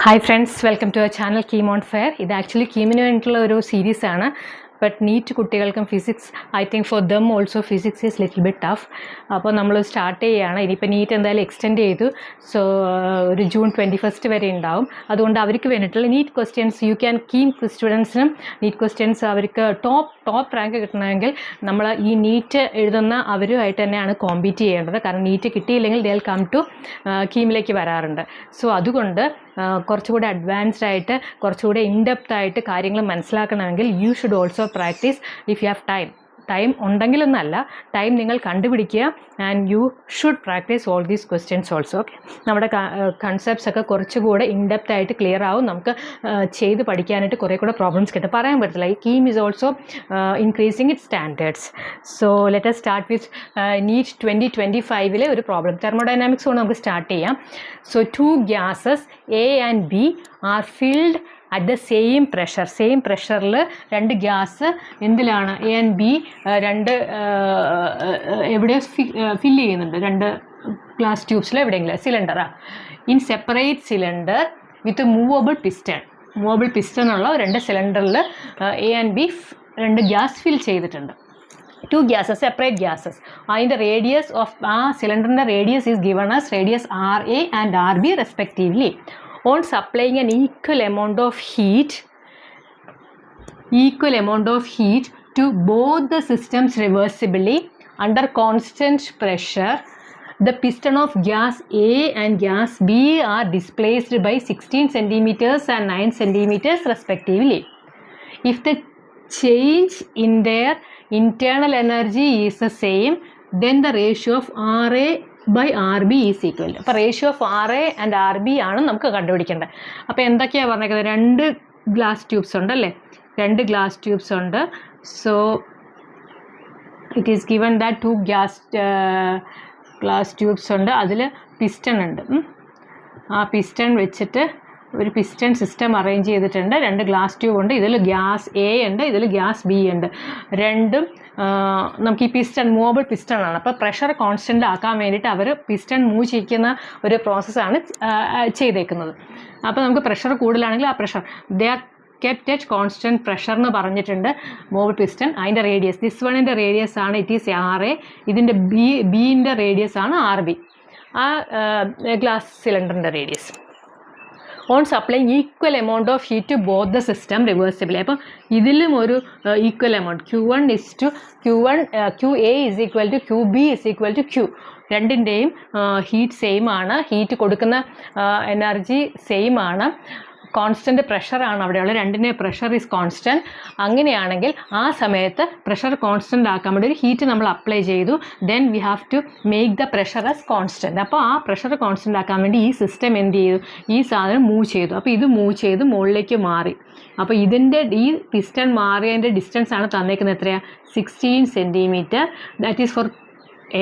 Hi friends, welcome to our channel Keen on Fair. ഇത് actually കീമിന് വേണ്ടിയിട്ടുള്ള ഒരു series ആണ്. ബട്ട് നീറ്റ് കുട്ടികൾക്കും physics, I think for them also physics is little bit tough. അപ്പോൾ നമ്മൾ start ചെയ്യുകയാണ്. ഇനിയിപ്പോൾ നീറ്റ് എന്തായാലും എക്സ്റ്റെൻഡ് ചെയ്തു. സോ ഒരു ജൂൺ 21 വരെ ഉണ്ടാവും. അതുകൊണ്ട് അവർക്ക് വേണ്ടിയിട്ടുള്ള NEET questions you can KEAM സ്റ്റുഡൻസിനും നീറ്റ് ക്വസ്റ്റ്യൻസ് അവർക്ക് ടോപ്പ് റാങ്ക് കിട്ടണമെങ്കിൽ നമ്മൾ ഈ നീറ്റ് എഴുതുന്ന അവരുമായിട്ട് തന്നെയാണ് കോമ്പീറ്റ് ചെയ്യേണ്ടത്. കാരണം നീറ്റ് കിട്ടിയില്ലെങ്കിൽ ദേ വിൽ കം ടു കീമിലേക്ക് വരാറുണ്ട്. സോ അതുകൊണ്ട് കുറച്ചുകൂടെ അഡ്വാൻസ്ഡ് ആയിട്ട് കുറച്ചുകൂടെ ഇൻഡെപ്ത് ആയിട്ട് കാര്യങ്ങൾ മനസ്സിലാക്കണമെങ്കിൽ you should also practise if you have time ഉണ്ടെങ്കിലൊന്നല്ല, ടൈം നിങ്ങൾ കണ്ടുപിടിക്കുക and you should practise all these questions also. Okay, നമ്മുടെ കൺസെപ്റ്റ്സ് ഒക്കെ കുറച്ചുകൂടെ ഇൻഡെപ്ത് ആയിട്ട് ക്ലിയർ ആവും. നമുക്ക് ചെയ്ത് പഠിക്കാനായിട്ട് കുറേ കൂടെ പ്രോബ്ലംസ് കിട്ടും. പറയാൻ പറ്റില്ല. ഈ KEAM is also increasing it standards. So let us start with NEET 2025 ഒരു പ്രോബ്ലം. തെർമോഡൈനാമിക്സ് കൊണ്ട് നമുക്ക് സ്റ്റാർട്ട് ചെയ്യാം. So 2 gases A and B are filled at the same pressure. Same പ്രഷറിൽ 2 ഗ്യാസ് എന്തിലാണ് എ ആൻഡ് ബി എവിടെയോ ഫില്ല് ചെയ്യുന്നുണ്ട്. 2 glass ട്യൂബ്സിൽ എവിടെയെങ്കിലും സിലിണ്ടറാണ്. In separate cylinder with movable piston ഉള്ള 2 സിലിണ്ടറിൽ A and B 2 gas fill ചെയ്തിട്ടുണ്ട്. 2 gases, separate gases. അതിൻ്റെ റേഡിയസ് ഓഫ് ആ സിലിണ്ടറിൻ്റെ radius is given as radius RA and RB respectively. On supplying an equal amount of heat to both the systems reversibly under constant pressure, the piston of gas A and gas B are displaced by 16 centimeters and 9 centimeters respectively. If the change in their internal energy is the same, then the ratio of RA by RB is equal. അപ്പോൾ ratio of RA and RB ആണ് നമുക്ക് കണ്ടുപിടിക്കേണ്ടത്. അപ്പോൾ എന്തൊക്കെയാണ് പറഞ്ഞേക്കുന്നത്? 2 glass tubes ഉണ്ടല്ലേ, 2 glass tubes ഉണ്ട്. So it is given that 2 glass tubes ഉണ്ട്. അതിൽ പിസ്റ്റൺ ഉണ്ട്. ആ പിസ്റ്റൺ വെച്ചിട്ട് ഒരു പിസ്റ്റൺ സിസ്റ്റം അറേഞ്ച് ചെയ്തിട്ടുണ്ട്. 2 ഗ്ലാസ് ട്യൂബ് ഉണ്ട്. ഇതിൽ ഗ്യാസ് A ഉണ്ട്, ഇതിൽ ഗ്യാസ് B ഉണ്ട്. രണ്ടും നമുക്ക് ഈ പിസ്റ്റൺ മൂവബിൾ പിസ്റ്റൺ ആണ്. അപ്പോൾ പ്രഷർ കോൺസ്റ്റൻ്റ് ആക്കാൻ വേണ്ടിയിട്ട് അവർ പിസ്റ്റൺ മൂവ് ചെയ്യിക്കുന്ന ഒരു പ്രോസസ്സാണ് ചെയ്തേക്കുന്നത്. അപ്പോൾ നമുക്ക് പ്രഷർ കൂടുതലാണെങ്കിൽ ആ pressure they are kept at constant pressure എന്ന് പറഞ്ഞിട്ടുണ്ട്. മൂവബിൾ പിസ്റ്റൺ അതിൻ്റെ റേഡിയസ് ദിസ് വണ്ണിൻ്റെ റേഡിയസ് ആണ് ഇറ്റ് ഈസ് RA. ഇതിൻ്റെ ബീൻ്റെ റേഡിയസ് ആണ് RB. ആ ഗ്ലാസ് സിലിണ്ടറിൻ്റെ radius. On supplying equal amount of heat to both the system reversibly. അപ്പം ഇതിലും ഒരു equal amount QA is equal to QB is equal to Q. രണ്ടിൻ്റെയും ഹീറ്റ് സെയിം ആണ്, ഹീറ്റ് കൊടുക്കുന്ന എനർജി സെയിം ആണ്. കോൺസ്റ്റൻറ്റ് പ്രഷറാണ് അവിടെയുള്ള. രണ്ടിൻ്റെ പ്രഷർ ഈസ് കോൺസ്റ്റൻറ്റ്. അങ്ങനെയാണെങ്കിൽ ആ സമയത്ത് പ്രഷർ കോൺസ്റ്റൻ്റ് ആക്കാൻ വേണ്ടി ഒരു ഹീറ്റ് നമ്മൾ അപ്ലൈ ചെയ്തു. Then we have to make the pressure as constant. അപ്പോൾ ആ പ്രഷർ കോൺസ്റ്റൻ്റ് ആക്കാൻ വേണ്ടി ഈ സിസ്റ്റം എന്ത് ചെയ്തു? ഈ സാധനം മൂവ് ചെയ്തു. അപ്പോൾ ഇത് മൂവ് ചെയ്ത് മുകളിലേക്ക് മാറി. അപ്പോൾ ഈ പിസ്റ്റൺ മാറിയതിൻ്റെ ഡിസ്റ്റൻസ് ആണ് തന്നേക്കുന്നത്. എത്രയാണ്? 16 centimetre. That is for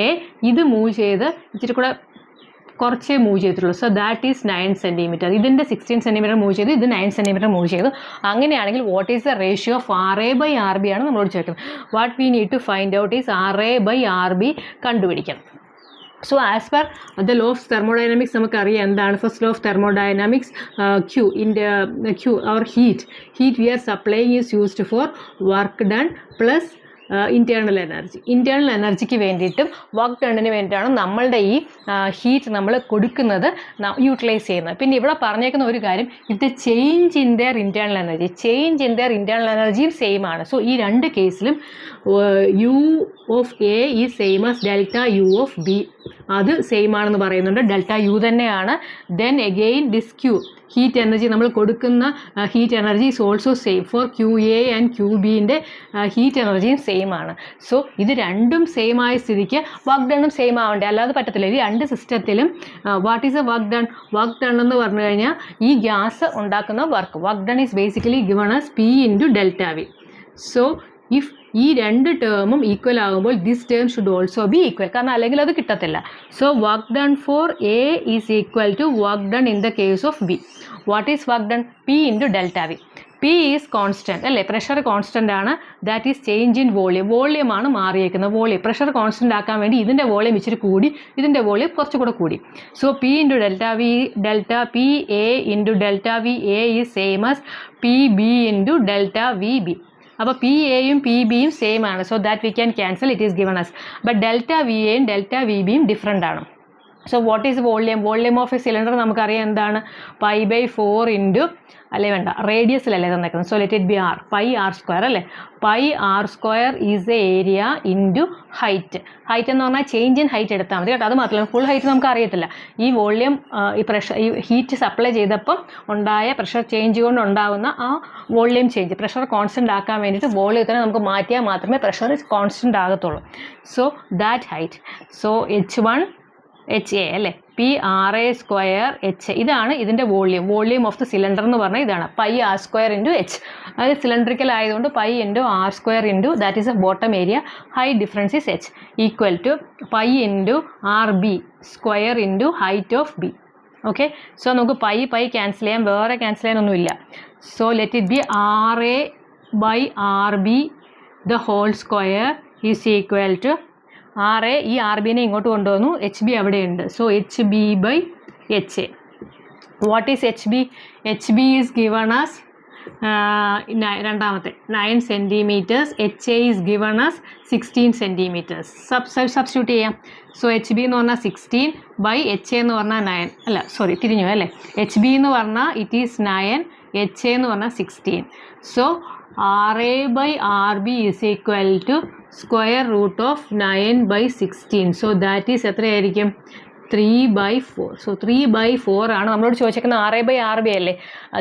A. ഇത് മൂവ് ചെയ്ത് ഇച്ചിരി കൂടെ കുറച്ചേ മൂവ് ചെയ്തിട്ടുള്ളൂ. So that is 9 centimetre. ഇതിൻ്റെ 16 സെൻറ്റിമീറ്റർ മൂവ് ചെയ്തു, ഇത് 9 സെൻറ്റിമീറ്റർ മൂവ് ചെയ്തു. അങ്ങനെയാണെങ്കിൽ what is the ratio of RA by RB ആണ് നമ്മളോട് ചോദിക്കുന്നത്. What we need to find out is RA by RB കണ്ടുപിടിക്കണം. So as per the law of thermodynamics നമുക്കറിയാം എന്താണ്. First law of thermodynamics Q our heat we are supplying is used for work done plus internal എനർജിക്ക് വേണ്ടിയിട്ടും work ഡണ്ണിന് വേണ്ടിയിട്ടാണ് നമ്മളുടെ ഈ heat നമ്മൾ കൊടുക്കുന്നത്, യൂട്ടിലൈസ് ചെയ്യുന്നത്. പിന്നെ ഇവിടെ പറഞ്ഞേക്കുന്ന ഒരു കാര്യം, ഇത് ചേഞ്ച് ഇൻ ദെയർ ഇൻറ്റേർണൽ എനർജിയും സെയിം ആണ്. സോ ഈ 2 കേസിലും U of A is same as delta U of B. അത് സെയിം ആണെന്ന് പറയുന്നുണ്ട്. ഡെൽറ്റ U തന്നെയാണ്. Then again this Q heat energy നമ്മൾ കൊടുക്കുന്ന heat energy is also same for QA and QBൻ്റെ ഹീറ്റ് എനർജിയും സെയിം ആണ്. സോ ഇത് രണ്ടും സെയിം ആയ സ്ഥിതിക്ക് വർക്ക് ഡണ്ണും സെയിം ആവണ്ടേ, അല്ലാതെ പറ്റത്തില്ല. ഈ 2 സിസ്റ്റത്തിലും what is a work done എന്ന് പറഞ്ഞു കഴിഞ്ഞാൽ ഈ ഗ്യാസ് ഉണ്ടാക്കുന്ന work done is basically given as P into delta V. So if ഈ 2 ടേമും ഈക്വൽ ആകുമ്പോൾ this term should also be equal. കാരണം അല്ലെങ്കിൽ അത് കിട്ടത്തില്ല. So work done for A is equal to work done in the case of B. What is work done? P into delta V. P is constant അല്ലേ, pressure constant ആണ്. That is change in volume. വോളിയമാണ് മാറിയേക്കുന്നത്. Volume pressure constant ആക്കാൻ വേണ്ടി ഇതിൻ്റെ volume ഇച്ചിരി കൂടി, ഇതിൻ്റെ വോളിയം കുറച്ചുകൂടെ കൂടി. So P into delta V, delta P A into delta V A is same as P B into delta V B. അപ്പോൾ പി എയും പി ബിയും സെയിം ആണ്. So that we can cancel, it is given us. But delta V എയും delta V ബിയും different ആണ്. So what is volume? Volume of a cylinder നമുക്കറിയാം എന്താണ്, π/4 into, അല്ലേ വേണ്ട, റേഡിയസിലല്ലേ തന്നേക്കുന്നത്. So let it B R, πr² അല്ലേ. πr² is A area into height. Height എന്ന് പറഞ്ഞാൽ ചേഞ്ച് ഇൻ ഹൈറ്റ് എടുത്താൽ മതി കേട്ടോ. അത് മാത്രമല്ല ഫുൾ ഹൈറ്റ് നമുക്ക് അറിയത്തില്ല. ഈ വോളിയം ഈ പ്രഷർ, ഈ ഹീറ്റ് സപ്ലൈ ചെയ്തപ്പം ഉണ്ടായ പ്രഷർ ചേഞ്ച് കൊണ്ട് ഉണ്ടാകുന്ന ആ വോളിയം ചേഞ്ച്, പ്രഷർ കോൺസ്റ്റൻ്റ് ആക്കാൻ വേണ്ടിയിട്ട് വോളിയത്തിനെ നമുക്ക് മാറ്റിയാൽ മാത്രമേ പ്രഷർ കോൺസ്റ്റൻ്റ് ആകത്തുള്ളൂ. So that height, so h1 HA അല്ലേ, PR² ഇതാണ് ഇതിൻ്റെ volume. Volume of the cylinder എന്ന് പറഞ്ഞാൽ ഇതാണ് πr² ഇൻറ്റു h. അത് സിലിണ്ടറിക്കൽ ആയതുകൊണ്ട് π into r² into that is a bottom area, height difference is h, equal to π into RB² into height of B. Okay, so നമുക്ക് pi cancel ചെയ്യാം, വേറെ cancel ചെയ്യാനൊന്നുമില്ല. So let it be RA/RB the whole square is equal to RA, ഈ RBനെ ഇങ്ങോട്ട് കൊണ്ടുവന്നു, HB അവിടെയുണ്ട്. So HB/HA. What is HB? HB is given as രണ്ടാമത്തെ 9 centimetres. HA is given as 16 centimetres. Substitute ചെയ്യാം. സോ HB എന്ന് പറഞ്ഞാൽ 16/HA എന്ന് പറഞ്ഞാൽ 9, അല്ല സോറി തിരിഞ്ഞു അല്ലേ. HB എന്ന് പറഞ്ഞാൽ ഇറ്റ് ഈസ് 9, HA എന്ന് പറഞ്ഞാൽ 16. So RA/RB is equal to square root of 9/16. So that is എത്രയായിരിക്കും? 3/4. സോ 3/4 ആണ് നമ്മളോട് ചോദിച്ചേക്കുന്നത്. RA/RB അല്ലേ,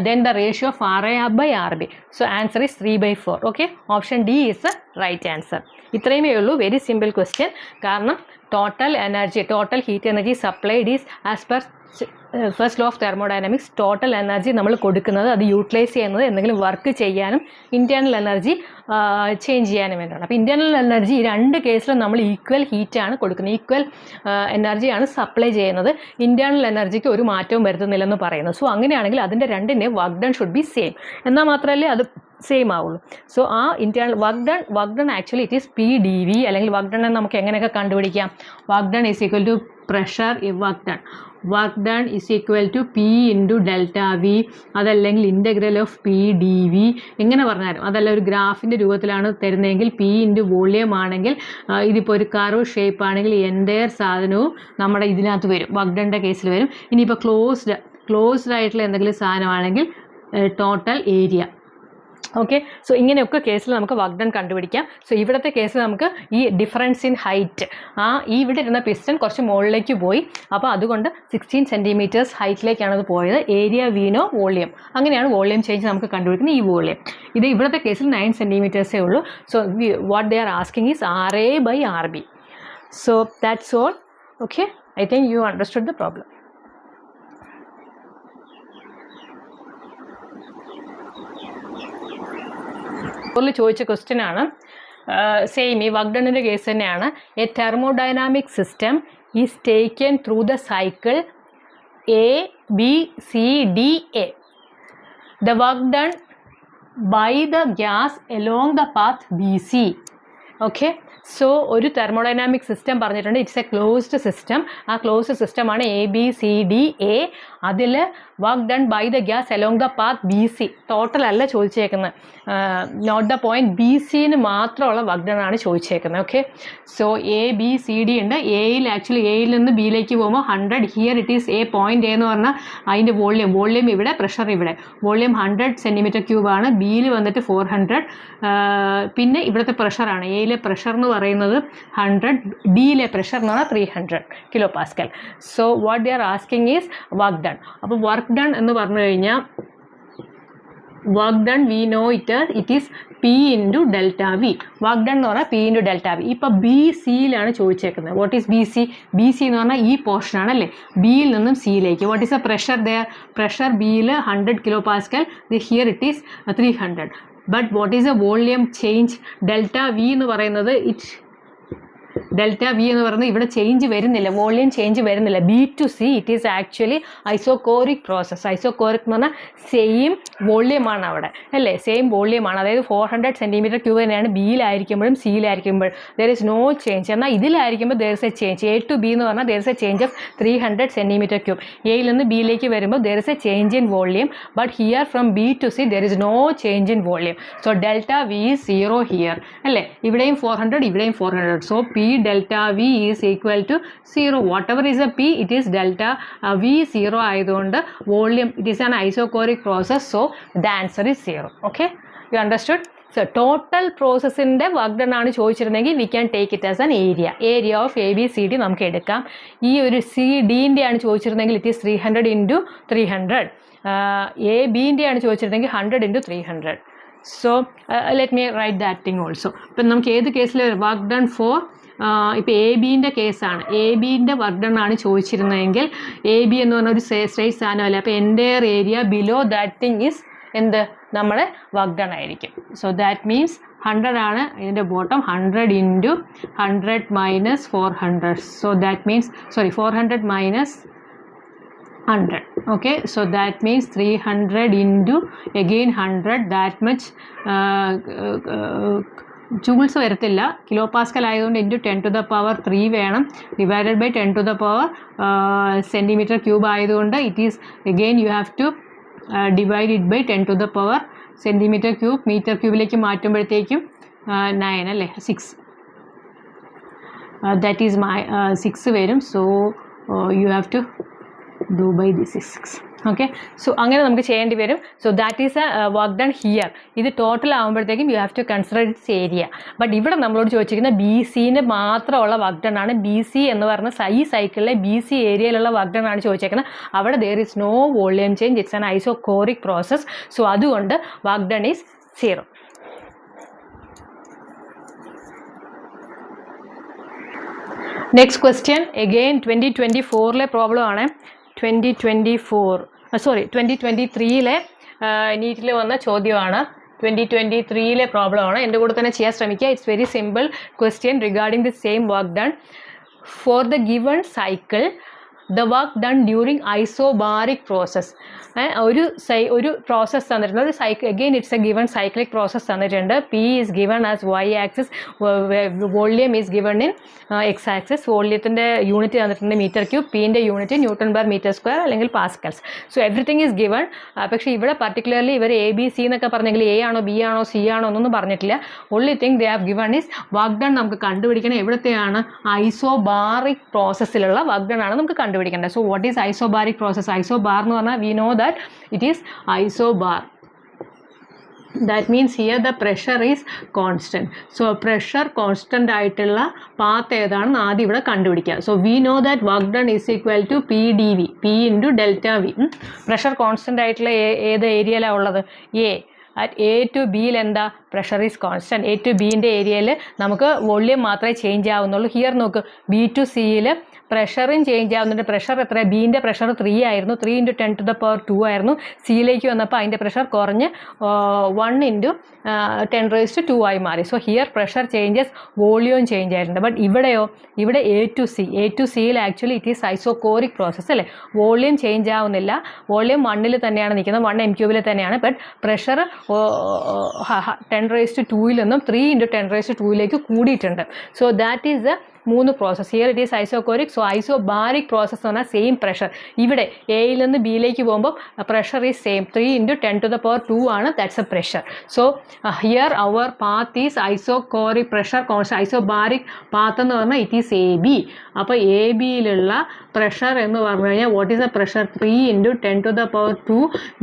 then the ratio of RA/RB. So answer is 3/4. Okay, option D is the right answer. ഇത്രയുമേ ഉള്ളൂ, very simple question. കാരണം total energy, total heat energy supplied is as per first law of thermodynamics. Total energy നമ്മൾ കൊടുക്കുന്നത്, അത് utilise ചെയ്യുന്നത് എന്തെങ്കിലും work ചെയ്യാനും internal energy change ചെയ്യാനും വേണ്ടിയാണ്. അപ്പോൾ ഇൻറ്റേർണൽ എനർജി ഈ രണ്ട് കേസിലും നമ്മൾ ഈക്വൽ ഹീറ്റാണ് കൊടുക്കുന്നത്, ഈക്വൽ എനർജിയാണ് സപ്ലൈ ചെയ്യുന്നത്. ഇൻറ്റേർണൽ എനർജിക്ക് ഒരു മാറ്റവും വരുത്തുന്നില്ലെന്ന് പറയുന്നു. സോ അങ്ങനെയാണെങ്കിൽ അതിൻ്റെ രണ്ടിൻ്റെ work done should be same. എന്നാൽ മാത്രമല്ലേ അത് സെയിം ആവുള്ളൂ. സോ ആ internal work done actually it is PdV, അല്ലെങ്കിൽ വർക്ക് ഡൺ നമുക്ക് എങ്ങനെയൊക്കെ കണ്ടുപിടിക്കാം? Work done is equal to pressure work done. Work done is equal to P into delta V, അതല്ലെങ്കിൽ ഇൻ്റഗ്രൽ ഓഫ് PdV. എങ്ങനെ പറഞ്ഞാലും, അതല്ല ഒരു ഗ്രാഫിൻ്റെ രൂപത്തിലാണ് തരുന്നതെങ്കിൽ P ഇൻറ്റു വോളിയം ആണെങ്കിൽ, ഇതിപ്പോൾ ഒരു കർവ് ഷേപ്പ് ആണെങ്കിൽ എൻ്റയർ സാധനവും നമ്മുടെ ഇതിനകത്ത് വരും, വർക്ക് ഡണിൻ്റെ കേസിൽ വരും. ഇനിയിപ്പോൾ ക്ലോസ്ഡ് ആയിട്ടുള്ള എന്തെങ്കിലും സാധനമാണെങ്കിൽ ടോട്ടൽ ഏരിയ. ഓക്കെ, സോ ഇങ്ങനെയൊക്കെ കേസിൽ നമുക്ക് വർക്ക് ഡൺ കണ്ടുപിടിക്കാം. സോ ഇവിടുത്തെ കേസിൽ നമുക്ക് ഈ ഡിഫറൻസ് ഇൻ ഹൈറ്റ്, ഇവിടെ ഇരുന്ന പിസ്റ്റൺ കുറച്ച് മുകളിലേക്ക് പോയി, അപ്പോൾ അതുകൊണ്ട് 16 സെൻറ്റിമീറ്റേഴ്സ് ഹൈറ്റിലേക്കാണ് അത് പോയത്. ഏരിയ വീനോ വോളിയം, അങ്ങനെയാണ് വോളിയം ചേഞ്ച് നമുക്ക് കണ്ടുപിടിക്കുന്നത്. ഈ വോളിയം ഇത് ഇവിടുത്തെ കേസിൽ 9 സെൻറ്റിമീറ്റേഴ്സേ ഉള്ളൂ. So what they are asking is RA/RB. So that's all. Okay, I think you understood the problem. ചോദിച്ച ക്വസ്റ്റ്യൻ ആണ്, സെയിം ഈ വർക്ക് ഡണിൻ്റെ കേസ് തന്നെയാണ്. A thermodynamic system is taken through the cycle ABCDA. The work done by the gas along the path BC. Okay, so ഒരു thermodynamic system പറഞ്ഞിട്ടുണ്ട്, it's a closed system. ആ closed സിസ്റ്റമാണ് ABCDA. അതിൽ work done by the gas along the path BC. Total അല്ല ചോദിച്ചേക്കുന്നത്, not the point, BCന് മാത്രമുള്ള work done ആണ് ചോദിച്ചേക്കുന്നത്. Okay, so ABCD ഉണ്ട്. എയിൽ നിന്ന് ബിയിലേക്ക് പോകുമ്പോൾ 100. Here it is point A എന്ന് പറഞ്ഞാൽ അതിൻ്റെ വോളിയം ഇവിടെ, പ്രഷർ ഇവിടെ. വോളിയം 100 സെൻറ്റിമീറ്റർ ക്യൂബ് ആണ്, ബിയിൽ വന്നിട്ട് 400. പിന്നെ ഇവിടുത്തെ പ്രഷറാണ്, എയിലെ പ്രഷർ എന്ന് പറയുന്നത് 100, ഡിയിലെ പ്രഷർ എന്ന് പറഞ്ഞാൽ 300 kilo pascal. So what they are asking is work done. അപ്പോൾ വർക്ക് ഡൺ എന്ന് പറഞ്ഞു കഴിഞ്ഞാൽ, work done we know it is P into delta V. Work done എന്ന് പറഞ്ഞാൽ P ഇൻറ്റു ഡെൽറ്റ വി. ഇപ്പോൾ BCയിലാണ് ചോദിച്ചേക്കുന്നത്. വാട്ട് ഈസ് BC എന്ന് പറഞ്ഞാൽ ഈ പോർഷനാണ് അല്ലേ, ബിയിൽ നിന്നും സിയിലേക്ക്. What is a pressure there? Pressure ബിയിൽ 100 kilo pascal, here it is 300. But what is A volume change? Delta V എന്ന് പറയുന്നത് ഡെൽറ്റ വി എന്ന് പറയുന്നത് ഇവിടെ ചേഞ്ച് വരുന്നില്ല, വോളിയം ചേഞ്ച് വരുന്നില്ല. B to C it is actually isochoric process. Isochoric എന്ന് പറഞ്ഞാൽ സെയിം വോള്യമാണ് അവിടെ അല്ലേ, സെയിം വോള്യമാണ്. അതായത് 400 സെൻറ്റിമീറ്റർ ക്യൂബ് തന്നെയാണ് ബിയിലായിരിക്കുമ്പോഴും സിയിലായിരിക്കുമ്പോഴും. There is no change. എന്നാൽ ഇതിലായിരിക്കുമ്പോൾ there is a change. A to B എന്ന് പറഞ്ഞാൽ there is a change of 300 centimetre cube. എയിൽ നിന്ന് ബിയിലേക്ക് വരുമ്പോൾ there is a change in volume, but here from B to C there is no change in volume. So delta V is 0 here അല്ലേ. ഇവിടെയും 400, ഇവിടെയും 400. So P delta V is equal to 0. What ever is A P, it is delta V 0 ആയതുകൊണ്ട് volume it is an isochoric process. So the answer is 0. Okay, you understood? So total പ്രോസസ്സിൻ്റെ work done ആണ് ചോദിച്ചിരുന്നെങ്കിൽ we can take it as an area of A B C D നമുക്ക് എടുക്കാം. ഈ ഒരു C ഡിൻ്റെ ആണ് ചോദിച്ചിരുന്നെങ്കിൽ ഇറ്റ് ഈസ് 300 × 300. എ ബിൻ്റെ ആണ് ചോദിച്ചിരുന്നെങ്കിൽ 100 × 300. So let me write that thing also. ഇപ്പം നമുക്ക് ഏത് കേസിൽ വർക്ക് ഡൺ ഫോർ, ഇപ്പോൾ എ ബിൻ്റെ കേസാണ്, എ ബിൻ്റെ വർക്ക് ഡൺ ആണ് ചോദിച്ചിരുന്നതെങ്കിൽ എ ബി എന്ന് പറഞ്ഞ ഒരു സ്ട്രെയിറ്റ് സാധനമല്ലേ, അപ്പോൾ entire area below that thing is എന്ത് നമ്മുടെ വർക്ക് ഡൺ ആയിരിക്കും. സോ ദാറ്റ് മീൻസ് 100 ആണ് ഇതിൻ്റെ bottom. 100 × 100 - 400. So that means 400 - 100. Okay, so that means 300 × again 100, that much joules വരത്തില്ല, കിലോ പാസ്കൽ ആയതുകൊണ്ട് ഇൻറ്റു 10⁻³ വേണം, ഡിവൈഡഡ് ബൈ 10⁻, സെൻറ്റിമീറ്റർ ക്യൂബ് ആയതുകൊണ്ട് it is again you have to divide it by 10⁻, centimetre cube metre ക്യൂബിലേക്ക് മാറ്റുമ്പോഴത്തേക്കും 9 അല്ലേ, 6, that is 6 വരും. So you have to do by this is 6. Okay, so അങ്ങനെ നമുക്ക് ചെയ്യേണ്ടി വരും. So that is a work done here. ഇത് total ആകുമ്പോഴത്തേക്കും you have to consider it's area. But ഇവിടെ നമ്മളോട് ചോദിച്ചിരിക്കുന്ന ബി സിന് മാത്രമുള്ള വർക്ക് ഡൺ ആണ്. ബി സി എന്ന് പറഞ്ഞ ഈ സൈക്കിളിലെ ബി സി ഏരിയയിലുള്ള വർക്ക് ഡൺ ആണ് ചോദിച്ചേക്കുന്നത്. അവിടെ there is no volume change, it's an isochoric process. So അതുകൊണ്ട് work done is 0. Next question again 2024 problem ആണ്. 2023 നീറ്റിൽ വന്ന ചോദ്യമാണ്. 2023 പ്രോബ്ലം ആണ്. എൻ്റെ കൂടെ തന്നെ ചെയ്യാൻ ശ്രമിക്കുക. It's very simple question regarding the same work done. For the given cycle the work done during isobaric process. ഒരു പ്രോസസ്സ് തന്നിട്ടുണ്ട്, ഒരു again it's a given cyclic process തന്നിട്ടുണ്ട്. P is given as Y axis, volume is given in X axis. വോള്യത്തിൻ്റെ unit തന്നിട്ടുണ്ട് metre cube, പീൻ്റെ unit Nm/m² അല്ലെങ്കിൽ pascals. So everything is given. പക്ഷേ ഇവിടെ പർട്ടിക്കുലർലി ഇവർ എ ബി സി എന്നൊക്കെ പറഞ്ഞെങ്കിൽ എ ആണോ ബി ആണോ സി ആണോ എന്നൊന്നും പറഞ്ഞിട്ടില്ല. Only thing they have given is work done. നമുക്ക് കണ്ടുപിടിക്കണം എവിടത്തെയാണ് ഐസോബാറിക് പ്രോസസ്സിലുള്ള വർക്ക് ഡൺ ആണ് നമുക്ക് കണ്ടുപിടിക്കേണ്ടത്. So what is isobaric process? Isobar എന്ന് പറഞ്ഞാൽ we know that it is isobar. That means here the pressure is constant. So pressure constant ആയിട്ടുള്ള path ഏതാണെന്ന് ആദ്യം ഇവിടെ കണ്ടുപിടിക്കുക. So we know that work done is equal to P dV, P into delta V. Pressure constant ആയിട്ടുള്ള ഏത് ഏരിയയിലാണ് ഉള്ളത്? A. At A to ബിയിൽ എന്താ? Pressure is constant. A to ബിൻ്റെ ഏരിയയിൽ നമുക്ക് വോള്യം മാത്രമേ ചേഞ്ച് ആവുന്നുള്ളൂ. ഹിയർ നോക്ക്, ബി ടു സിയിൽ പ്രഷറും ചേഞ്ച് ആവുന്നുണ്ട്. പ്രഷർ എത്ര? ബീൻ്റെ പ്രഷർ 3 ആയിരുന്നു, 3 × 10⁻² ആയിരുന്നു. സിയിലേക്ക് വന്നപ്പോൾ അതിൻ്റെ പ്രഷർ കുറഞ്ഞ് 1 × 10⁻² ആയി മാറി. സോ ഹിയർ പ്രഷർ ചേഞ്ചസ്, വോളിയവും ചേഞ്ച് ആയിട്ടുണ്ട്. ബട്ട് ഇവിടെയോ? ഇവിടെ എ ടു സിയിൽ actually it is isochoric process അല്ലേ. വോളിയം ചേഞ്ച് ആവുന്നില്ല, വോളിയം 1 തന്നെയാണ് നിൽക്കുന്നത്, 1 m³ തന്നെയാണ്. ബട്ട് പ്രഷർ 10⁻²ൽ നിന്നും 3 × 10⁻²ലേക്ക് കൂടിയിട്ടുണ്ട്. So that is the 3 process. Here it is isochoric. So isobaric process എന്ന് പറഞ്ഞാൽ സെയിം പ്രഷർ. ഇവിടെ എയിൽ നിന്ന് ബിയിലേക്ക് പോകുമ്പോൾ പ്രഷർ ഈസ് സെയിം, 3 × 10⁻² ആണ്. That's a pressure. So here our path is isochoric pressure constant. Isobaric path എന്ന് പറഞ്ഞാൽ ഇറ്റ് ഈസ് എ ബി. അപ്പോൾ എ ബിയിലുള്ള പ്രഷർ എന്ന് പറഞ്ഞു കഴിഞ്ഞാൽ what is a pressure? 3 × 10⁻²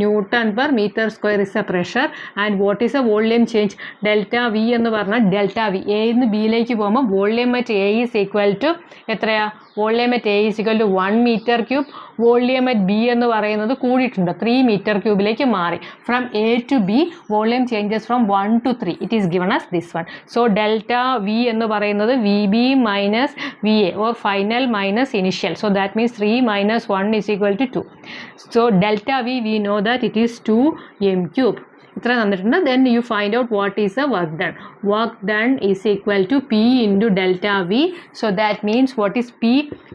Nm/m² is a pressure. And what is a volume change? Delta V എന്ന് പറഞ്ഞാൽ delta V എയിൽ നിന്ന് ബിയിലേക്ക് പോകുമ്പോൾ volume at A is equal to എത്രയാ? Volume at A is equal to 1 m³. Volume at B എന്ന് പറയുന്നത് കൂടിയിട്ടുണ്ട്, 3 m³ മാറി. From A to B volume changes from 1 to 3. It is given as this one. So delta V എന്ന് പറയുന്നത് V B minus V A or final minus initial. So that means 3 - 1 is equal to 2. So delta V, we know that it is 2 m³. ഇത്ര തന്നിട്ടുണ്ട്. Then you find out what is the work done. Work done is equal to P into delta V. So that means what is P?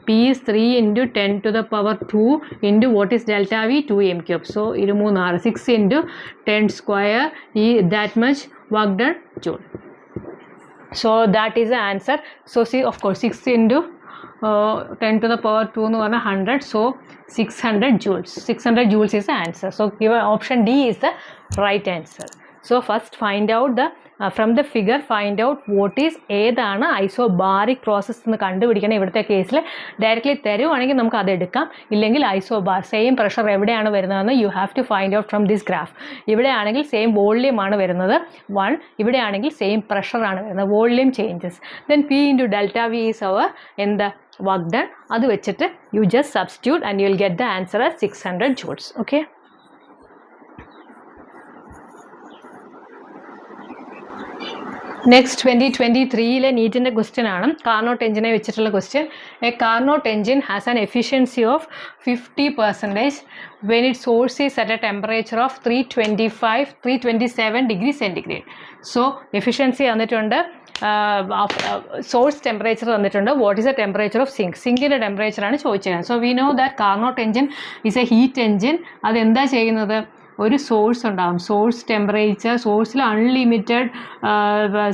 P is 3 into 10 to the power 2 into what is delta V? 2m cube. സോ 2 3 6 into 10 square ഈ that much work done joule. So that is the answer. So see, of course 6 into 10 to the power 2 എന്ന് പറഞ്ഞാൽ 100. So 600 joules. 600 joules is the answer. So given option D is the right answer. So first find out the from the figure find out what is ഏതാണ് isobaric process എന്ന് കണ്ടുപിടിക്കണം. ഇവിടുത്തെ കേസിൽ directly തരുവാണെങ്കിൽ നമുക്ക് അത് എടുക്കാം. ഇല്ലെങ്കിൽ ഐസോബാർ സെയിം പ്രഷർ എവിടെയാണ് വരുന്നതെന്ന് you have to find out from this graph. ഇവിടെയാണെങ്കിൽ സെയിം വോള്യൂം ആണ് വരുന്നത് 1, ഇവിടെയാണെങ്കിൽ സെയിം പ്രഷറാണ് വരുന്നത്, volume changes. Then P into delta V is our എന്താ വർക്ക് ഡൺ. അത് വെച്ചിട്ട് you just substitute and you will get the answer as 600 joules. Okay. Next 2023 നീറ്റിൻ്റെ ക്വസ്റ്റ്യൻ ആണ്. കാർനോട്ട് എഞ്ചിനെ വെച്ചിട്ടുള്ള question. A Carnot engine has an efficiency of 50% when its source is at a temperature of 327 degrees centigrade. So efficiency തന്നിട്ടുണ്ട്, source temperature തന്നിട്ടുണ്ട്. What is the temperature of sink? സിങ്കിൻ്റെ ടെമ്പറേച്ചറാണ് ചോദിച്ചത്. So we know that Carnot engine is a heat engine. അതെന്താ ചെയ്യുന്നത്? ഒരു source ഉണ്ടാകും, source temperature. സോഴ്സിൽ അൺലിമിറ്റഡ്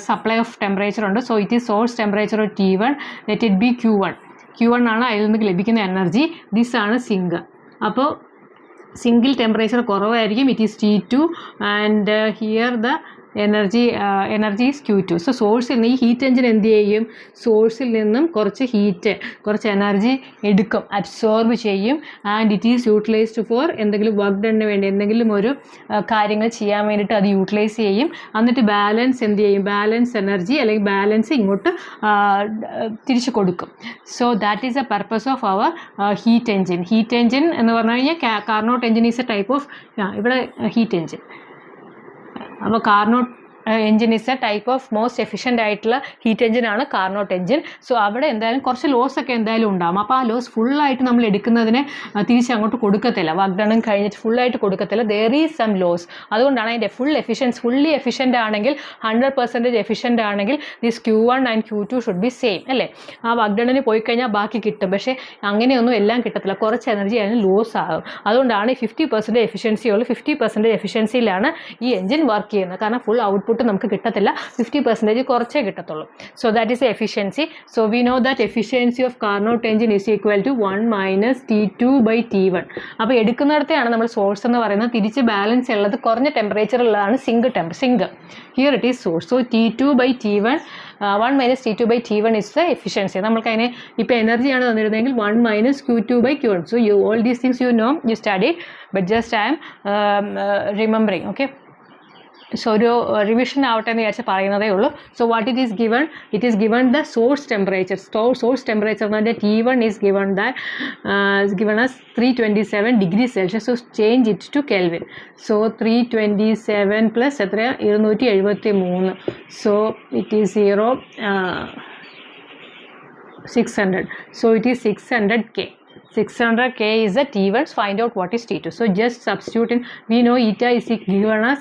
സപ്ലൈ ഓഫ് ടെമ്പറേച്ചർ ഉണ്ട്. So it is source temperature of T1, let it be Q1 ആണ് അതിൽ നിന്ന് ലഭിക്കുന്ന എനർജി. ദിസ് ആണ് സിങ്ക്. അപ്പോൾ സിങ്കിൽ ടെമ്പറേച്ചർ കുറവായിരിക്കും, it is T2 and here the energy is Q2. So സോഴ്സിൽ നിന്ന് ഈ ഹീറ്റ് എഞ്ചിൻ എന്ത് ചെയ്യും? സോഴ്സിൽ നിന്നും കുറച്ച് എനർജി എടുക്കും, അബ്സോർബ് ചെയ്യും. And it is utilized for എന്തെങ്കിലും വർക്ക് ഡണ്ണിന് വേണ്ടി, എന്തെങ്കിലും ഒരു കാര്യങ്ങൾ ചെയ്യാൻ വേണ്ടിയിട്ട് അത് യൂട്ടിലൈസ് ചെയ്യും. എന്നിട്ട് ബാലൻസ് എന്ത് ചെയ്യും? ബാലൻസ് എനർജി അല്ലെങ്കിൽ ബാലൻസ് ഇങ്ങോട്ട് തിരിച്ചു കൊടുക്കും. So that is a purpose of our heat engine. Heat engine എന്ന് പറഞ്ഞു കഴിഞ്ഞാൽ Carnot engine is a type of ഇവിടെ ഹീറ്റ് എഞ്ചിൻ. അപ്പോൾ Carnot engine is a type of most efficient ആയിട്ടുള്ള ഹീറ്റ് എഞ്ചിനാണ് കാർനോട്ട് എഞ്ചിൻ. സോ അവിടെ എന്തായാലും കുറച്ച് ലോസ് ഒക്കെ എന്തായാലും ഉണ്ടാകും. അപ്പോൾ ആ ലോസ് ഫുള്ളായിട്ട് നമ്മൾ എടുക്കുന്നതിനെ തിരിച്ചങ്ങോട്ട് കൊടുക്കത്തില്ല, വർക്ക് ഡണ്ണും കഴിഞ്ഞിട്ട് ഫുള്ളായിട്ട് കൊടുക്കത്തില്ല. There is some loss. അതുകൊണ്ടാണ് അതിൻ്റെ ഫുള്ളി എഫിഷ്യൻ്റ് ആണെങ്കിൽ 100% എഫിഷ്യൻ്റ് ആണെങ്കിൽ this Q1 and Q2 should be same അല്ലേ. ആ വർക്ക് ഡണ്ണിന് പോയി കഴിഞ്ഞാൽ ബാക്കി കിട്ടും. പക്ഷേ അങ്ങനെയൊന്നും എല്ലാം കിട്ടത്തില്ല, കുറച്ച് എനർജി അതിന് ലോസ് ആകും. അതുകൊണ്ടാണ് 50% എഫിഷ്യൻസിയുള്ള 50% എഫിഷ്യൻസിയിലാണ് ഈ എഞ്ചിൻ വർക്ക് ചെയ്യുന്നത്. കാരണം ഫുൾ ഔട്ട്പുട്ട് നമുക്ക് കിട്ടത്തില്ല, 50% കുറച്ചേ കിട്ടത്തുള്ളൂ. So that is efficiency. So we know that efficiency of Carnot engine is equal to 1 - T2/T1. അപ്പോൾ എടുക്കുന്നിടത്തെയാണ് നമ്മൾ സോഴ്സ് എന്ന് പറയുന്നത്. തിരിച്ച് ബാലൻസ് ഉള്ളത് കുറഞ്ഞ ടെമ്പറേച്ചറുള്ളതാണ് sink. Here it is source. So T2/T1 1 - T2/T1 is the efficiency. നമ്മൾക്ക് അതിനെ ഇപ്പോൾ എനർജിയാണ് തന്നിരുന്നതെങ്കിൽ 1 - Q2/Q1. So you all these things you know, you studied, but just I am remembering. Okay. So ഒരു റിവിഷൻ ആവട്ടെ എന്ന് വിചാരിച്ച് പറയുന്നതേ ഉള്ളൂ. So what it is given the source temperature. Source temperature എന്ന് പറഞ്ഞാൽ T1 is given as 327 degrees Celsius. So change it to Kelvin. So 327 plus എത്രയാ? 273. So it is 600. So it is 600K. 600K is the T1. Find out what is T2. So just substitute in. We know eta is given as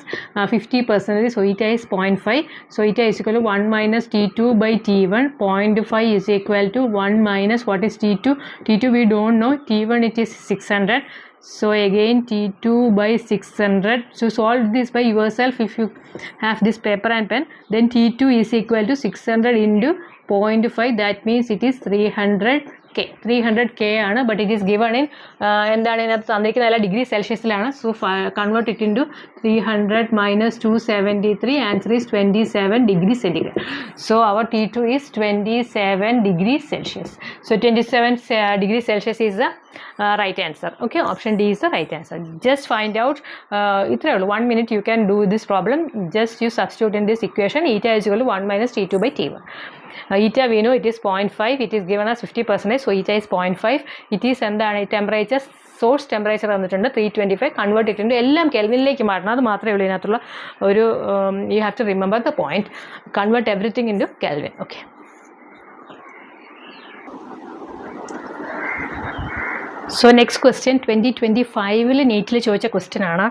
50%. So eta is 0.5. So eta is equal to 1 - T2/T1. 0.5 is equal to 1 - what is T2? T2 we don't know. T1 it is 600. So again T2/600. So solve this by yourself if you have this paper and pen. Then T2 is equal to 600 into 0.5. That means it is 300K ആണ്. But it is given in എന്താണ് ഇതിനകത്ത് തന്നിരിക്കുന്നത്? Degree സെൽഷ്യസിലാണ്. So convert it into 300 - 273. Answer is 27 degrees centigrade. So our T2 is 27 degrees Celsius. So 27 degrees Celsius is the right answer. Okay, option D is the right answer. Just find out ഇത്രയേ ഉള്ളൂ. 1 minute you can do this problem. Just you substitute in this equation. Eta is equal to 1 - T2/T1. Eta we know it is 0.5. It is given as 50%. So eta is 0.5. It is എന്താണ് temperature, source temperature തന്നിട്ടുണ്ട് 325. Convert ഇട്ടുണ്ട് എല്ലാം കെൽവിനിലേക്ക് മാറ്റണം. അത് മാത്രമേ ഉള്ളൂ ഇതിനകത്തുള്ള ഒരു you have to remember the point. Convert everything into kelvin. Okay. So next question 2025 നീറ്റിൽ ചോദിച്ച ക്വസ്റ്റ്യൻ ആണ്.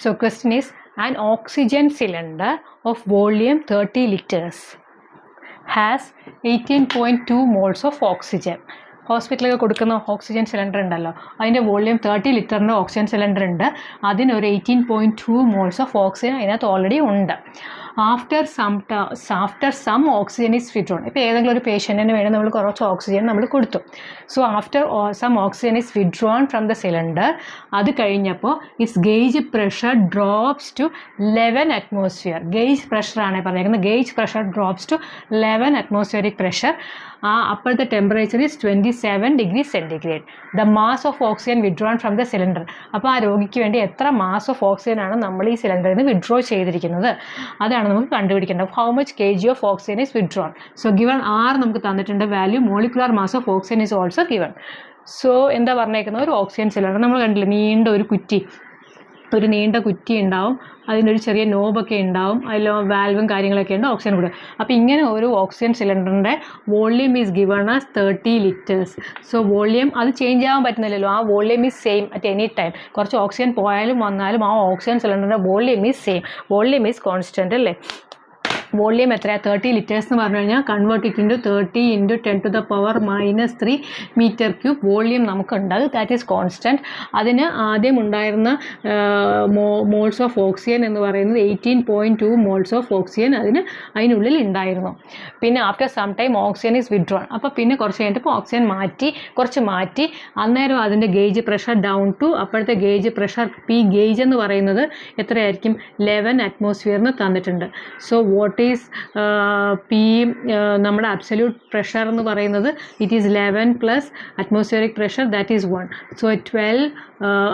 So question is, An oxygen cylinder of volume 30 liters has 18.2 moles of oxygen. ഹോസ്പിറ്റലിൽ കൊടുക്കുന്ന ഓക്സിജൻ സിലിണ്ടർ ഉണ്ടല്ലോ, അതിൻ്റെ volume 30 ലിറ്ററിൻ്റെ oxygen cylinder ഉണ്ട്. അതിനൊരു 18.2 മോൾസ് ഓഫ് ഓക്സിജൻ അതിനകത്ത് ഓൾറെഡി ഉണ്ട്. After some oxygen is withdrawn. ഇപ്പോൾ ഏതെങ്കിലും ഒരു പേഷ്യൻറ്റിന് വേണ്ടി നമ്മൾ കുറച്ച് ഓക്സിജൻ നമ്മൾ കൊടുത്തു. So after some oxygen is withdrawn from the cylinder, അത് കഴിഞ്ഞപ്പോൾ it's gauge pressure drops to 11 atmosphere. Gauge പ്രഷറാണ് പറഞ്ഞേക്കുന്നത്. Gauge pressure drops to 11 atmospheric pressure. അപ്പോഴത്തെ temperature is 27 degree centigrade. The mass of oxygen withdrawn from the cylinder. അപ്പോൾ ആ രോഗിക്ക് വേണ്ടി എത്ര മാസ് ഓഫ് ഓക്സിജനാണ് നമ്മൾ ഈ സിലിണ്ടറിൽ നിന്ന് വിഡ്രോ ചെയ്തിരിക്കുന്നത്, അതാണ് നമുക്ക് കണ്ടുപിടിക്കേണ്ടത്. How much kg of oxygen is withdrawn. So given are നമുക്ക് തന്നിട്ടുണ്ട്. Value molecular mass of oxygen is also given. So എന്താ പറഞ്ഞേക്കുന്നത്, ഒരു ഓക്സിജൻ സിലിണ്ടർ നമ്മൾ കണ്ടില്ലേ, നീണ്ട ഒരു കുറ്റി, ഒരു നീണ്ട കുറ്റി ഉണ്ടാവും, അതിനൊരു ചെറിയ നോബൊക്കെ ഉണ്ടാവും, അതിൽ വാൽവും കാര്യങ്ങളൊക്കെ ഉണ്ട് ഓക്സിജൻ കൊടുക്കുക. അപ്പോൾ ഇങ്ങനെ ഒരു ഓക്സിജൻ സിലിണ്ടറിൻ്റെ volume is given as 30 liters. So volume അത് ചേഞ്ച് ആവാൻ പറ്റുന്നില്ലല്ലോ, ആ volume is same at any time. കുറച്ച് ഓക്സിജൻ പോയാലും വന്നാലും ആ ഓക്സിജൻ സിലിണ്ടറിൻ്റെ volume is same. Volume is constant അല്ലേ. വോള്യൂം എത്രയാണ്, 30 liters എന്ന് പറഞ്ഞു കഴിഞ്ഞാൽ convert it into 30 × 10⁻³ metre cube volume നമുക്കുണ്ട്. That is constant. അതിന് ആദ്യം ഉണ്ടായിരുന്ന മോൾസ് ഓഫ് ഓക്സിജൻ എന്ന് പറയുന്നത് 18.2 മോൾസ് ഓഫ് ഓക്സിജൻ അതിനുള്ളിൽ ഉണ്ടായിരുന്നു. പിന്നെ after some time oxygen is withdrawn. അപ്പോൾ പിന്നെ കുറച്ച് കഴിഞ്ഞിട്ട് ഓക്സിജൻ കുറച്ച് മാറ്റി അന്നേരം അതിൻ്റെ ഗേജ് പ്രഷർ ഡൗൺ ടു, അപ്പോഴത്തെ ഗേജ് പ്രഷർ പി ഗേജ് എന്ന് പറയുന്നത് എത്രയായിരിക്കും, 11 അറ്റ്മോസ്ഫിയറിന് തന്നിട്ടുണ്ട്. സോ വാട്ട് ഈസ് പി, നമ്മുടെ അബ്സല്യൂട്ട് പ്രഷർ എന്ന് പറയുന്നത് it is 11 plus atmospheric pressure, that is 1. So 12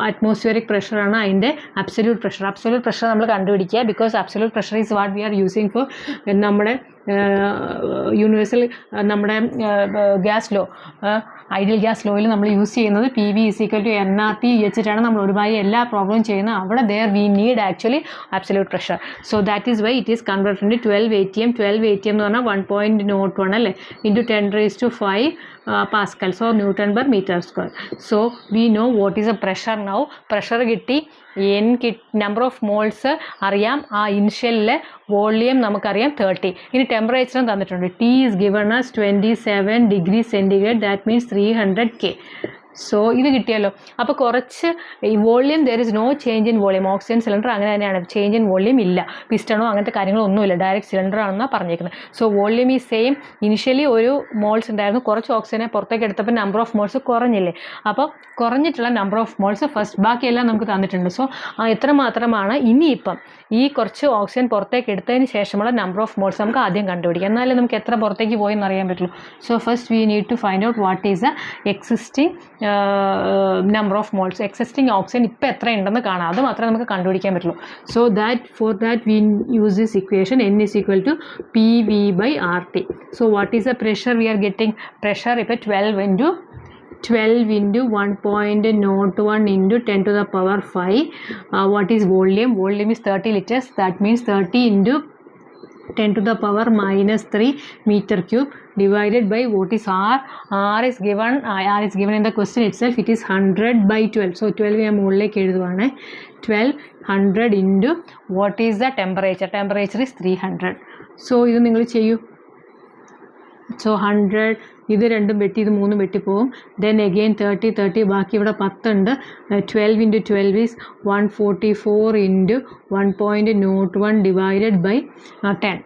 atmospheric പ്രഷറാണ് അതിൻ്റെ അബ്സല്യൂട്ട് പ്രഷർ. അബ്സല്യൂട്ട് പ്രഷർ നമ്മൾ കണ്ടുപിടിക്കുക, because absolute pressure is what we are using four നമ്മുടെ യൂണിവേഴ്സൽ നമ്മുടെ ഗ്യാസ് ലോ, ഐഡിയൽ ഗ്യാസ് ലോയിൽ നമ്മൾ യൂസ് ചെയ്യുന്നത് PV = nRT വെച്ചിട്ടാണ് നമ്മൾ ഒരുപാട് എല്ലാ പ്രോബ്ലം ചെയ്യുന്നത്. അവിടെ we need actually absolute pressure. So that is why it is converted into 12 ATM. 12 ATM എന്ന് പറഞ്ഞാൽ 1.01 അല്ലേ, into 10⁵ Pascal. So Nm/m². So we no what is a pressure now. Pressure കിട്ടി, നമ്പർ ഓഫ് മോൾസ് അറിയാം, ആ ഇനിഷ്യലിലെ volume നമുക്കറിയാം 30. ഇനി ടെമ്പറേച്ചറും തന്നിട്ടുണ്ട്. T is given as 27 degree centigrade, that means 300 K. So ഇത് കിട്ടിയല്ലോ. അപ്പോൾ കുറച്ച് ഈ volume there is no change in volume. Oxygen cylinder അങ്ങനെ തന്നെയാണ്, ചേഞ്ച് ഇൻ വോള്യൂം ഇല്ല, പിസ്റ്റണോ അങ്ങനത്തെ കാര്യങ്ങളൊന്നുമില്ല, ഡയറക്റ്റ് സിലിണ്ടർ ആണെന്നാണ് പറഞ്ഞേക്കുന്നത്. സോ വോള്യൂം ഈ സെയിം. ഇനിഷ്യലി ഒരു മോൾസ് ഉണ്ടായിരുന്നു, കുറച്ച് ഓക്സിജനെ പുറത്തേക്ക് എടുത്തപ്പോൾ നമ്പർ ഓഫ് മോൾസ് കുറഞ്ഞില്ലേ, അപ്പോൾ കുറഞ്ഞിട്ടുള്ള നമ്പർ ഓഫ് മോൾസ് ഫസ്റ്റ്, ബാക്കിയെല്ലാം നമുക്ക് തന്നിട്ടുണ്ട്. സോ എത്രമാത്രമാണ് ഇനിയിപ്പം ഈ കുറച്ച് ഓക്സിജൻ പുറത്തേക്ക് എടുത്തതിന് ശേഷമുള്ള നമ്പർ ഓഫ് മോൾസ് നമുക്ക് ആദ്യം കണ്ടുപിടിക്കാം, എന്നാലേ നമുക്ക് എത്ര പുറത്തേക്ക് പോയെന്ന് അറിയാൻ പറ്റുള്ളൂ. So first we need to find out what is a existing number of moles. Existing oxygen ഇപ്പോൾ എത്ര ഉണ്ടെന്ന് കാണാം, അത് മാത്രമേ നമുക്ക് കണ്ടുപിടിക്കാൻ പറ്റുള്ളൂ. So for that we use this equation, N = PV/RT. So what is a pressure we are getting? Pressure ഇപ്പോൾ 12 × 1.01 × 10⁵. What is volume? Volume is 30 liters. That means 30 × 10⁻³ meter cube divided by what is R. R is given in the question itself. It is 100/12. So 12 ഞാൻ മുകളിലേക്ക് എഴുതുവാണ്. 1200 × what is the temperature? Temperature is 300. So ഇത് നിങ്ങൾ ചെയ്യൂ. So 100, ഇത് രണ്ടും വെട്ടി, ഇത് മൂന്നും വെട്ടിപ്പോവും. ദെൻ അഗെയിൻ 30 ബാക്കി ഇവിടെ 10 ഉണ്ട്. 12 × 12 ഈസ് 144 × 1.01 ഡിവൈഡഡ് ബൈ 10.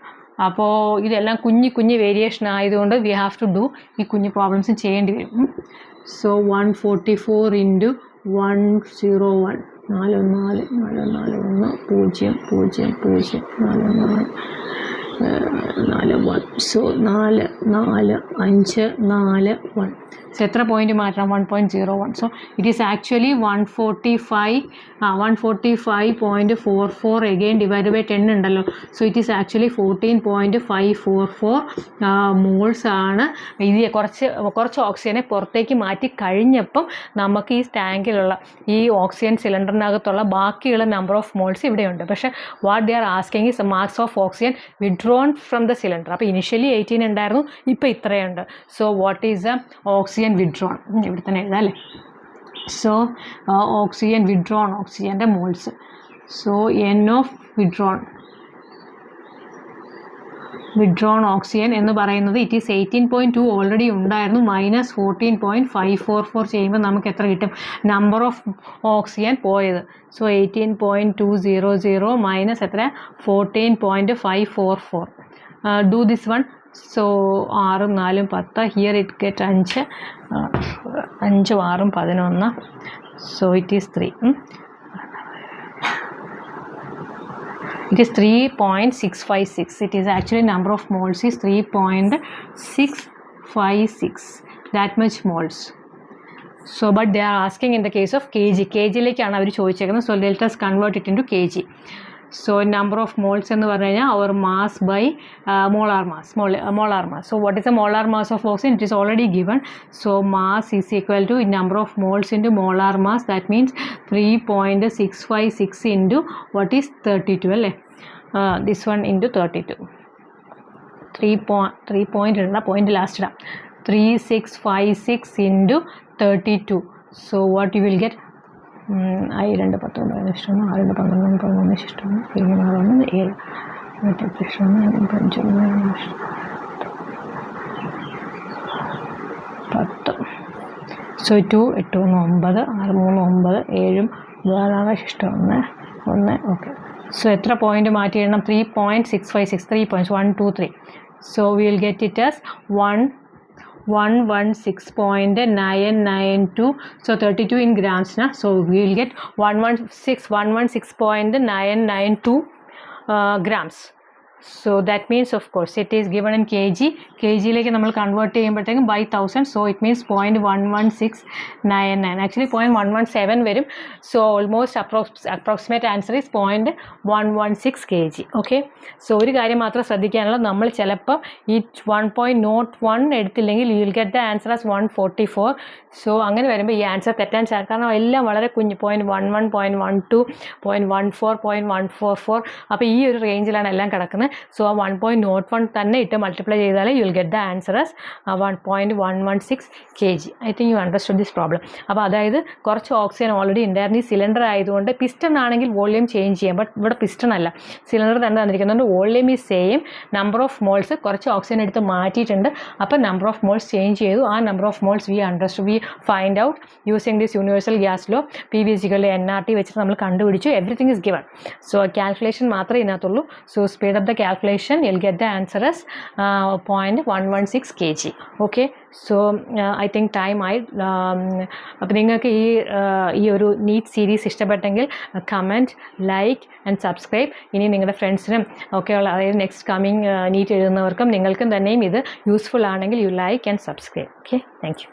അപ്പോൾ ഇതെല്ലാം കുഞ്ഞ് വേരിയേഷൻ ആയതുകൊണ്ട് വി ഹാവ് ടു ഡു ഈ കുഞ്ഞ് പ്രോബ്ലംസ് ചെയ്യേണ്ടി വരും. So 144 × 101 414000044 so 44541. സോ എത്ര പോയിന്റ് മാറ്റണം? 1.01. So it is actually 145.44 again divide by 10 ഉണ്ടല്ലോ. So it is actually 14.544 moles ആണ്. ഇത് കുറച്ച് ഓക്സിജനെ പുറത്തേക്ക് മാറ്റി കഴിഞ്ഞപ്പം നമുക്ക് ഈ ടാങ്കിലുള്ള ഈ ഓക്സിജൻ സിലിണ്ടറിനകത്തുള്ള ബാക്കിയുള്ള നമ്പർ ഓഫ് മോൾസ് ഇവിടെയുണ്ട്. പക്ഷേ what they are asking is mass of oxygen withdrawn from the cylinder. അപ്പോൾ ഇനിഷ്യലി 18 ഉണ്ടായിരുന്നു, ഇപ്പോൾ ഇത്രയുണ്ട്. So what is the oxygen withdrawn? ഇവിടെ തന്നെ എഴുതാം അല്ലേ. സോ ഓക്സിജൻ വിഡ്രോൺ, ഓക്സിജൻ്റെ moles. So N of withdrawn oxygen എന്ന് പറയുന്നത് ഇറ്റ് ഈസ് 18.2 ഓൾറെഡി ഉണ്ടായിരുന്നു, -14.544 ചെയ്യുമ്പോൾ നമുക്ക് എത്ര കിട്ടും? നമ്പർ ഓഫ് ഓക്സിജൻ പോയത്. സോ 18.200 മൈനസ് എത്ര? 14.544. Do this one. So 6 4 10, here it get 5 5 6 11. So it is 3. It is 3.656. It is actually number of moles is 3.656. That much moles. So but they are asking in the case of kg. kg lekana avaru choichekkunnu. So let us convert it into kg. So number of moles ennu parayna our mass by molar mass. So what is the molar mass of oxygen? It is already given. So mass is equal to number of moles into molar mass. That means 3.656 into what is 32 alle. This one into 32. 3 point last 3656 into 32. So what you will get? I 2 10 ഇഷ്ടമാണ്, 6 12 13 ഇഷ്ടമാണ്, 7 10. So 2 8 1 9 6 3 9 7 ഇഷ്ടമാണ് 1. Okay. So എത്ര point മാറ്റി എഴുതണം? 3.656. 3 points 1 2 3. So we will get it as 116.992. So 32 in grams na. So we will get 116.992 grams. So that means of course it is given in kg. kg like നമ്മൾ convert ചെയ്യുമ്പോഴത്തേക്കും by 1000. So it means 0.11699. Actually 0.117 വരും. So almost approximate answer is 0.116 kg. Okay. So ഒരു കാര്യം മാത്രം ശ്രദ്ധിക്കാനുള്ളത്, നമ്മൾ ചിലപ്പോൾ ഈ 1.01 എടുത്തില്ലെങ്കിൽ you will get the answer as 144. So അങ്ങനെ വരുമ്പോൾ ഈ ആൻസർ തെറ്റാൻ ചാൻസ്, കാരണം എല്ലാം വളരെ കുഞ്ഞ് 0.11 0.12 0.14 0.144. അപ്പോൾ ഈ ഒരു റേഞ്ചിലാണ് എല്ലാം കിടക്കുന്നത്. സോ ആ 1.01 തന്നെ ഇട്ട് മൾട്ടിപ്ലൈ ചെയ്താൽ U will get the answer as 1.116 kg. I think you understood this problem. അപ്പോൾ അതായത് കുറച്ച് ഓക്സിജൻ ഓൾറെഡി ഉണ്ടായിരുന്നു. ഈ സിലിണ്ടർ ആയതുകൊണ്ട് പിസ്റ്റൺ ആണെങ്കിൽ വോളിയം ചേഞ്ച് ചെയ്യാം, ബട്ട് ഇവിടെ പിസ്റ്റൺ അല്ല, സിലിണ്ടർ തന്നെ തന്നിരിക്കുന്നുണ്ട്. വോളിയം ഈ സെയിം, നമ്പർ ഓഫ് മോൾസ് കുറച്ച് ഓക്സിജൻ എടുത്ത് മാറ്റിയിട്ടുണ്ട്. അപ്പോൾ നമ്പർ ഓഫ് മോൾസ് ചേഞ്ച് ചെയ്തു. ആ number of moles we find out using this universal gas law. PV = nRT വെച്ചിട്ട് നമ്മൾ കണ്ടുപിടിച്ചു. Everything is given. So calculation മാത്രമേ ഇതിനകത്തുള്ളൂ. So speed up the calculation, you'll get the answer as 0.116 kg. Okay. So I think time അപ്പോൾ നിങ്ങൾക്ക് ഈ ഒരു NEET series ഇഷ്ടപ്പെട്ടെങ്കിൽ കമൻറ്റ്, ലൈക്ക് ആൻഡ് സബ്സ്ക്രൈബ്. ഇനി നിങ്ങളുടെ ഫ്രണ്ട്സിനും ഒക്കെയുള്ള, അതായത് നെക്സ്റ്റ് കമ്മിങ് നീറ്റ് എഴുതുന്നവർക്കും നിങ്ങൾക്കും തന്നെയും ഇത് യൂസ്ഫുൾ ആണെങ്കിൽ you like and subscribe. Okay, thank you.